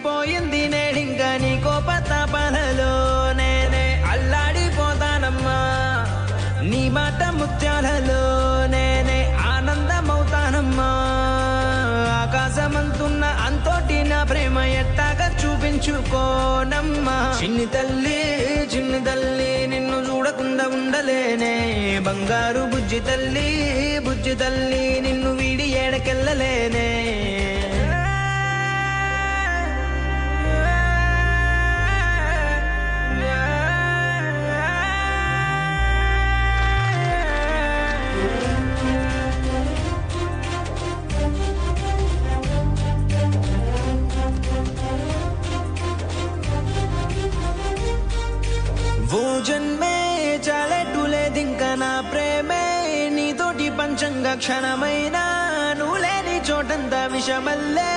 పోయింది నేడింకా నీ కోపతాపాలలో నేనే అల్లాడిపోతానమ్మా నీ మాట ముత్యాలలో నేనే ఆనందమవుతానమ్మా ఆకాశమంతున్న అంతోటి నా ప్రేమ ఎట్టాగా చూపించుకోనమ్మా చిన్ని తల్లి నిన్ను చూడకుండా ఉండలేనే బంగారు బుజ్జి తల్లి నిన్ను వీడి ఏడకెళ్ళలేనే वो जन्मे చాలేటులేదింకా నా ప్రేమే నీతోటి పంచంగా క్షణమైనా నువ్వు లేని చోటంతా విషమల్లే